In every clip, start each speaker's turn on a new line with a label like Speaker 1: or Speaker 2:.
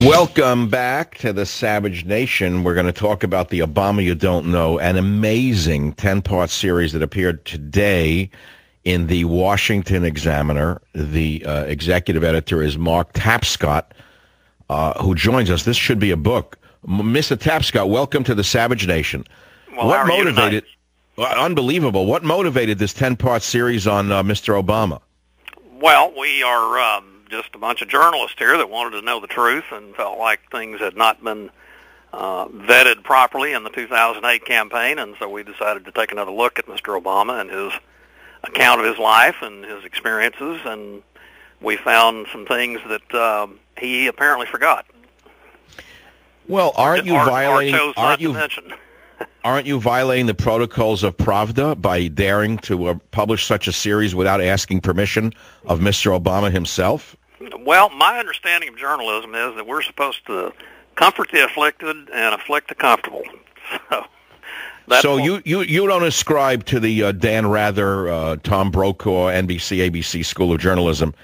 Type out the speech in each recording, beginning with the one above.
Speaker 1: Welcome back to the Savage Nation. We're going to talk about the Obama You Don't Know, an amazing 10-part series that appeared today in the Washington Examiner. The executive editor is Mark Tapscott, who joins us. This should be a book. Mr. Tapscott, welcome to the Savage Nation.
Speaker 2: Well, what motivated?
Speaker 1: Unbelievable. What motivated this 10-part series on Mr. Obama?
Speaker 2: Well, we are just a bunch of journalists here that wanted to know the truth and felt like things had not been vetted properly in the 2008 campaign, and so we decided to take another look at Mr. Obama and his account of his life and his experiences, and we found some things that he apparently forgot.
Speaker 1: Well, aren't you violating?
Speaker 2: Aren't
Speaker 1: you violating the protocols of Pravda by daring to publish such a series without asking permission of Mr. Obama himself?
Speaker 2: Well, my understanding of journalism is that we're supposed to comfort the afflicted and afflict the comfortable. So you don't ascribe to the Dan Rather, Tom Brokaw, NBC, ABC School of Journalism.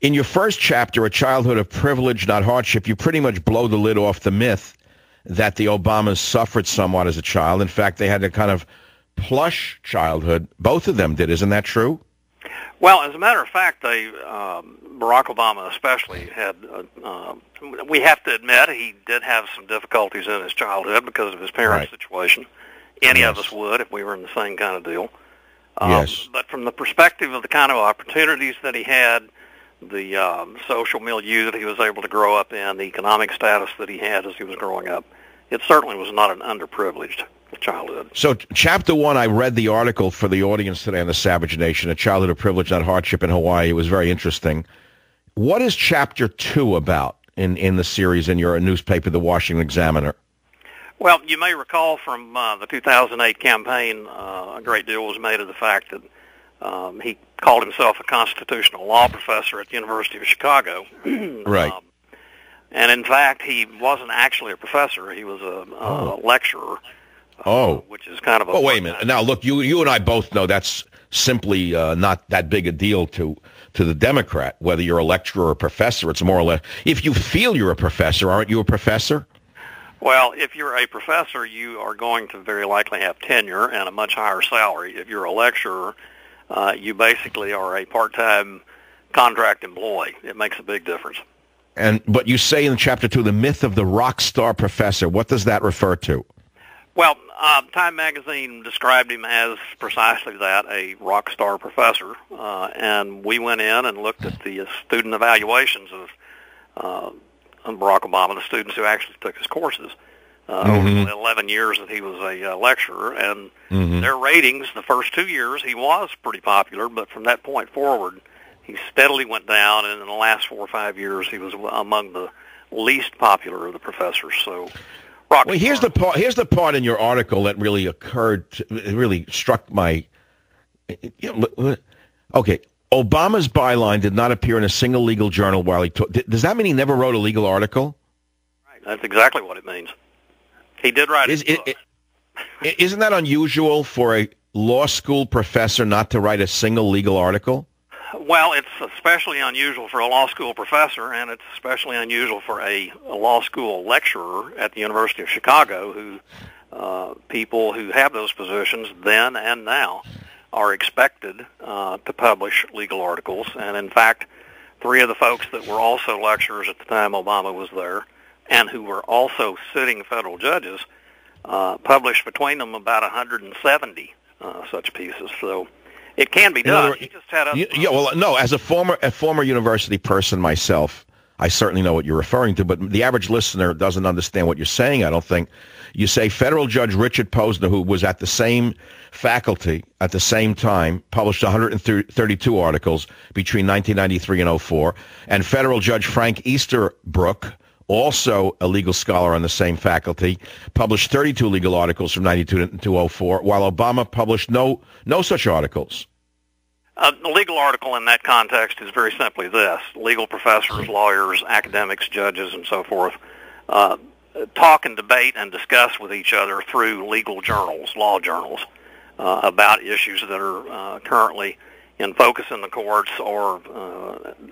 Speaker 2: In your first chapter, A Childhood of Privilege, Not Hardship, you pretty much blow the lid off the myth that the Obamas suffered somewhat as a child. In fact, they had a kind of plush childhood. Both of them did. Isn't that true? Well, as a matter of fact, Barack Obama especially had, we have to admit, he did have some difficulties in his childhood because of his parents' situation. Any of us would if we were in the same kind of deal.
Speaker 1: Yes.
Speaker 2: But from the perspective of the kind of opportunities that he had, the social milieu that he was able to grow up in, the economic status that he had as he was growing up, it certainly was not an underprivileged childhood.
Speaker 1: So Chapter 1, I read the article for the audience today on the Savage Nation, A Childhood of Privilege, Not Hardship in Hawaii. It was very interesting. What is Chapter 2 about in the series in your newspaper, the Washington Examiner?
Speaker 2: Well, you may recall from the 2008 campaign, a great deal was made of the fact that he called himself a constitutional law professor at the University of Chicago.
Speaker 1: Right.
Speaker 2: And in fact, he wasn't actually a professor. He was a lecturer. Which is kind of a...
Speaker 1: Oh, wait a minute. Now, look, you and I both know that's simply not that big a deal to the Democrat, whether you're a lecturer or a professor. It's more or less... If you feel you're a professor, aren't you a professor?
Speaker 2: Well, if you're a professor, you are going to very likely have tenure and a much higher salary. If you're a lecturer, you basically are a part-time contract employee. It makes a big difference.
Speaker 1: But you say in Chapter 2, the myth of the rock star professor. What does that refer to?
Speaker 2: Well, Time magazine described him as precisely that, a rock star professor. And we went in and looked at the student evaluations of Barack Obama, the students who actually took his courses over the 11 years that he was a lecturer. And their ratings, the first 2 years, he was pretty popular, but from that point forward, he steadily went down, and in the last 4 or 5 years, he was among the least popular of the professors. So,
Speaker 1: well, here's the part in your article that really really struck my. Okay, Obama's byline did not appear in a single legal journal while he took. Does that mean he never wrote a legal article?
Speaker 2: Right, that's exactly what it means. He did write his book.
Speaker 1: Isn't that unusual for a law school professor not to write a single legal article?
Speaker 2: Well, it's especially unusual for a law school professor, and it's especially unusual for a law school lecturer at the University of Chicago, who people who have those positions then and now are expected to publish legal articles. And in fact, 3 of the folks that were also lecturers at the time Obama was there and who were also sitting federal judges published between them about 170 such pieces. So it can be done. He just had
Speaker 1: well, no, as a former university person myself, I certainly know what you're referring to, but the average listener doesn't understand what you're saying, I don't think. You say federal judge Richard Posner, who was at the same faculty at the same time, published 132 articles between 1993 and 04, and federal judge Frank Easterbrook, also a legal scholar on the same faculty, published 32 legal articles from 92 to 04, while Obama published no such articles.
Speaker 2: The legal article in that context is very simply this. Legal professors, lawyers, academics, judges, and so forth talk and debate and discuss with each other through legal journals, law journals, about issues that are currently in focus in the courts or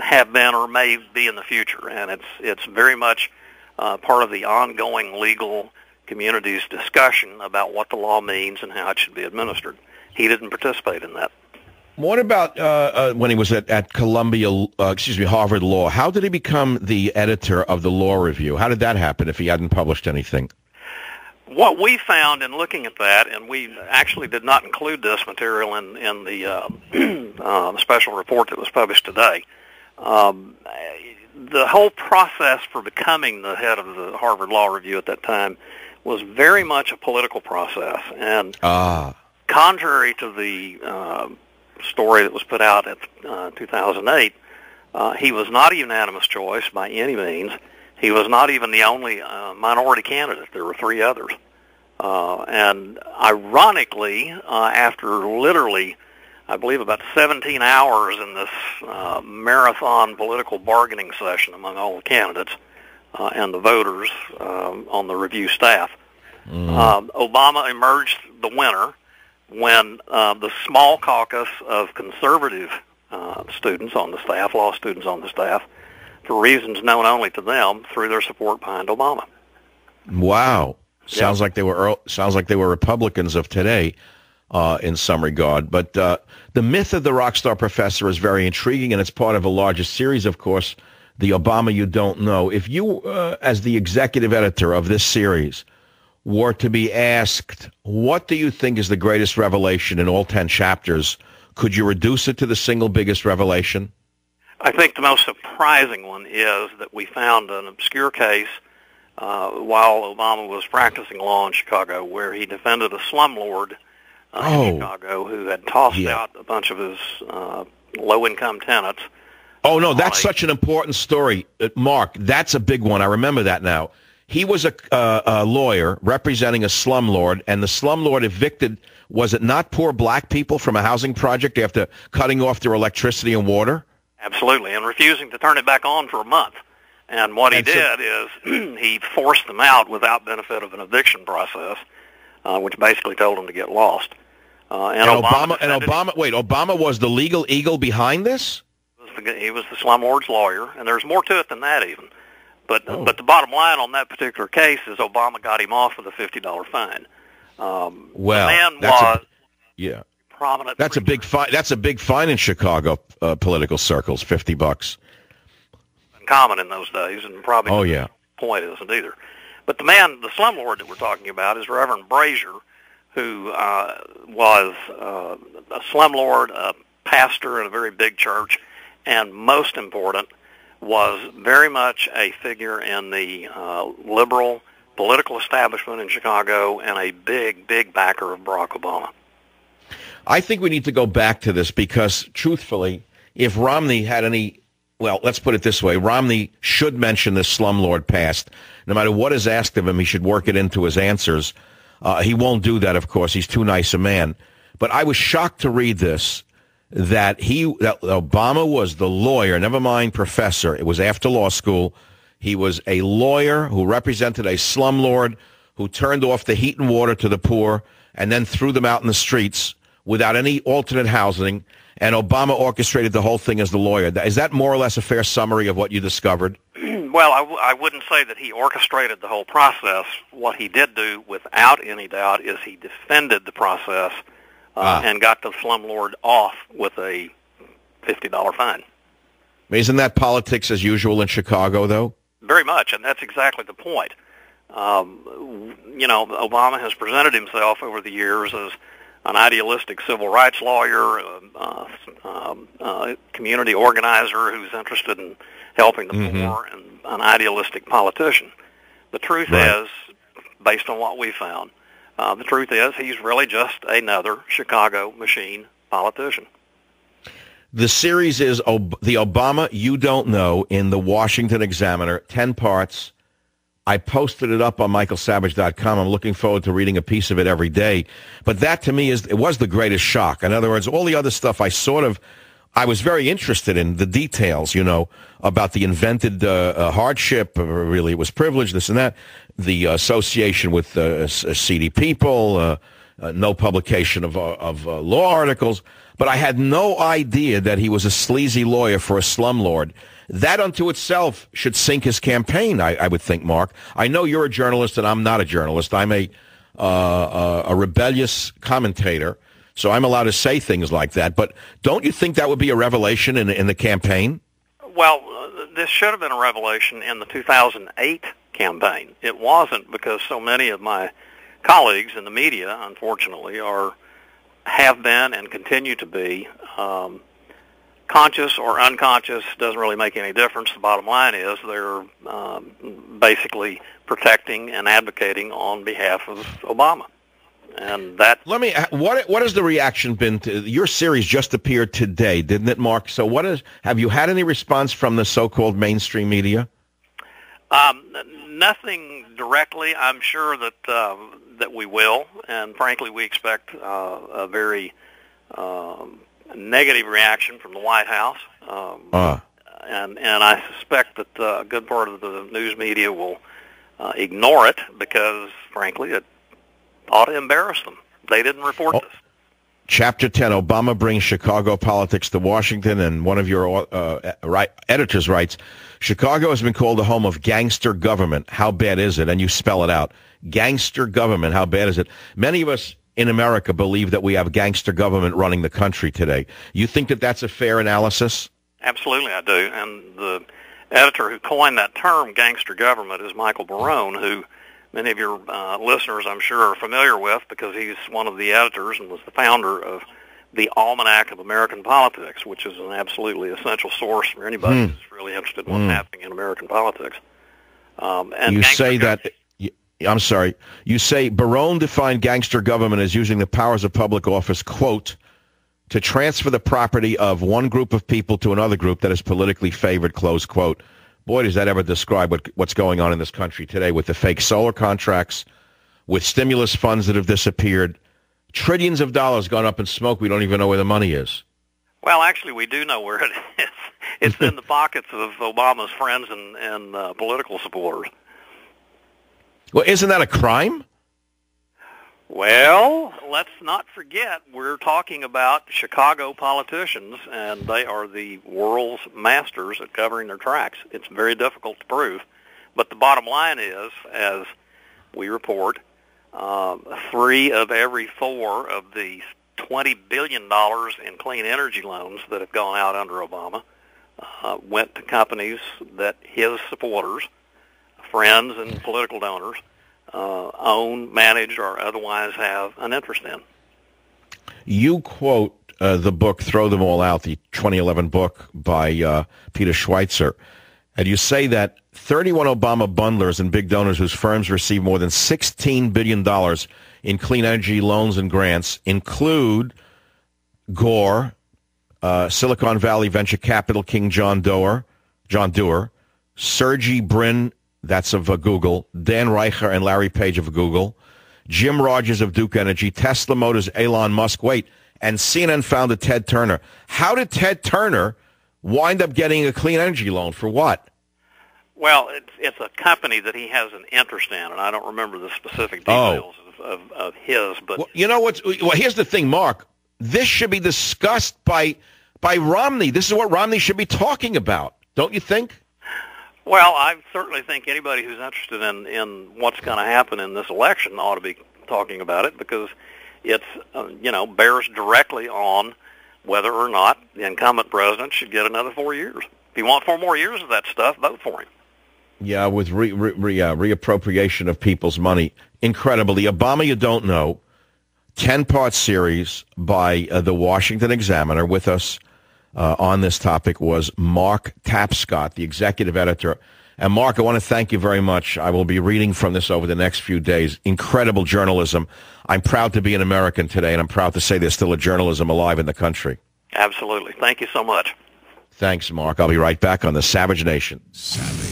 Speaker 2: have been or may be in the future. And it's very much part of the ongoing legal community's discussion about what the law means and how it should be administered. He didn't participate in that.
Speaker 1: What about when he was at Harvard Law? How did he become the editor of the Law Review? How did that happen if he hadn't published anything?
Speaker 2: What we found in looking at that, and we actually did not include this material in the special report that was published today, the whole process for becoming the head of the Harvard Law Review at that time was very much a political process. And contrary to the story that was put out at 2008, he was not a unanimous choice by any means. He was not even the only minority candidate. There were 3 others. And ironically, after literally, I believe, about 17 hours in this marathon political bargaining session among all the candidates and the voters on the review staff, Obama emerged the winner when the small caucus of conservative students on the staff, law students on the staff, for reasons known only to them, threw their support behind Obama.
Speaker 1: Wow. Sounds like they were Republicans of today in some regard. But the myth of the rock star professor is very intriguing, and it's part of a larger series, of course, The Obama You Don't Know. If you, as the executive editor of this series, were to be asked, what do you think is the greatest revelation in all 10 chapters, could you reduce it to the single biggest revelation?
Speaker 2: I think the most surprising one is that we found an obscure case while Obama was practicing law in Chicago where he defended a slumlord in Chicago who had tossed out a bunch of his low-income tenants.
Speaker 1: Oh, no, that's such an important story. Mark, that's a big one. I remember that now. He was a lawyer representing a slumlord, and the slumlord evicted, was it not poor black people from a housing project after cutting off their electricity and water?
Speaker 2: Absolutely, and refusing to turn it back on for a month. And what he did is he forced them out without benefit of an eviction process, which basically told them to get lost. And Obama was the legal eagle behind this? He was the slumlord's lawyer, and there's more to it than that even. But the bottom line on that particular case is Obama got him off with a $50 fine.
Speaker 1: Well,
Speaker 2: the man was prominent.
Speaker 1: That's a big fine. That's a big fine in Chicago political circles. $50.
Speaker 2: Common in those days, and probably the point isn't either. But the man, the slumlord that we're talking about, is Reverend Brazier, who was a slumlord, a pastor in a very big church, and most important, was very much a figure in the liberal political establishment in Chicago and a big, big backer of Barack Obama.
Speaker 1: I think we need to go back to this because, truthfully, if Romney had any, well, let's put it this way, Romney should mention this slumlord past. No matter what is asked of him, he should work it into his answers. He won't do that, of course. He's too nice a man. But I was shocked to read this, that Obama was the lawyer, never mind professor. It was after law school. He was a lawyer who represented a slumlord who turned off the heat and water to the poor and then threw them out in the streets without any alternate housing. And Obama orchestrated the whole thing as the lawyer. Is that more or less a fair summary of what you discovered?
Speaker 2: Well, I wouldn't say that he orchestrated the whole process. What he did do, without any doubt, is he defended the process and got the slumlord off with a $50 fine.
Speaker 1: Isn't that politics as usual in Chicago, though?
Speaker 2: Very much, and that's exactly the point. Obama has presented himself over the years as an idealistic civil rights lawyer, community organizer who's interested in helping the poor, and an idealistic politician. The truth is, based on what we found, the truth is he's really just another Chicago machine politician.
Speaker 1: The series is The Obama You Don't Know in the Washington Examiner, 10 parts. I posted it up on michaelsavage.com. I'm looking forward to reading a piece of it every day. But that, to me, it was the greatest shock. In other words, all the other stuff I was very interested in, the details, about the invented hardship. Really, it was privilege, this and that. The association with seedy people, no publication of law articles. But I had no idea that he was a sleazy lawyer for a slumlord. that unto itself should sink his campaign, I would think, Mark. I know you're a journalist and I'm not a journalist. I'm a rebellious commentator, so I'm allowed to say things like that. But don't you think that would be a revelation in the campaign?
Speaker 2: Well, this should have been a revelation in the 2008 campaign. It wasn't, because so many of my colleagues in the media, unfortunately, have been and continue to be conscious or unconscious. Doesn't really make any difference. The bottom line is they're basically protecting and advocating on behalf of Obama. And that.
Speaker 1: What has the reaction been to your series? Just appeared today, didn't it, Mark? So have you had any response from the so-called mainstream media?
Speaker 2: Nothing directly. I'm sure that we will, and frankly, we expect a very negative reaction from the White House. And I suspect that a good part of the news media will ignore it because, frankly, it ought to embarrass them. They didn't report this.
Speaker 1: Chapter 10, Obama brings Chicago politics to Washington, and one of your editors writes, Chicago has been called the home of gangster government. How bad is it? And you spell it out. Gangster government, how bad is it? Many of us in America believe that we have gangster government running the country today. You think that that's a fair analysis?
Speaker 2: Absolutely, I do. And the editor who coined that term, gangster government, is Michael Barone, who many of your listeners, I'm sure, are familiar with because he's one of the editors and was the founder of the Almanac of American Politics, which is an absolutely essential source for anybody who's really interested in what's happening in American politics. And
Speaker 1: you say that... I'm sorry. You say Barone defined gangster government as using the powers of public office, quote, to transfer the property of one group of people to another group that is politically favored, close quote. Boy, does that ever describe what's going on in this country today with the fake solar contracts, with stimulus funds that have disappeared, trillions of dollars gone up in smoke. We don't even know where the money is.
Speaker 2: Well, actually, we do know where it is. It's in the pockets of Obama's friends and political supporters.
Speaker 1: Well, isn't that a crime?
Speaker 2: Well, let's not forget we're talking about Chicago politicians, and they are the world's masters at covering their tracks. It's very difficult to prove. But the bottom line is, as we report, 3 of every 4 of the $20 billion in clean energy loans that have gone out under Obama went to companies that his supporters, friends and political donors, own, manage, or otherwise have an interest in.
Speaker 1: You quote the book Throw Them All Out, the 2011 book by Peter Schweitzer, and you say that 31 Obama bundlers and big donors whose firms receive more than $16 billion in clean energy loans and grants include Gore, Silicon Valley venture capital king John Doerr, Sergey Brin, that's of Google, Dan Reicher and Larry Page of Google, Jim Rogers of Duke Energy, Tesla Motors, Elon Musk, and CNN founder Ted Turner. How did Ted Turner wind up getting a clean energy loan? For what?
Speaker 2: Well, it's a company that he has an interest in, and I don't remember the specific details of his. But
Speaker 1: well, you know what? Well, here's the thing, Mark. This should be discussed by Romney. This is what Romney should be talking about, don't you think?
Speaker 2: Well, I certainly think anybody who's interested in what's going to happen in this election ought to be talking about it because it's, bears directly on whether or not the incumbent president should get another 4 years. If you want 4 more years of that stuff, vote for him.
Speaker 1: Yeah, with reappropriation of people's money. Incredible. The Obama You Don't Know, 10-part series by the Washington Examiner. With us on this topic was Mark Tapscott, the executive editor. And Mark, I want to thank you very much. I will be reading from this over the next few days. Incredible journalism. I'm proud to be an American today, and I'm proud to say there's still a journalism alive in the country.
Speaker 2: Absolutely. Thank you so much.
Speaker 1: Thanks, Mark. I'll be right back on The Savage Nation. Savage.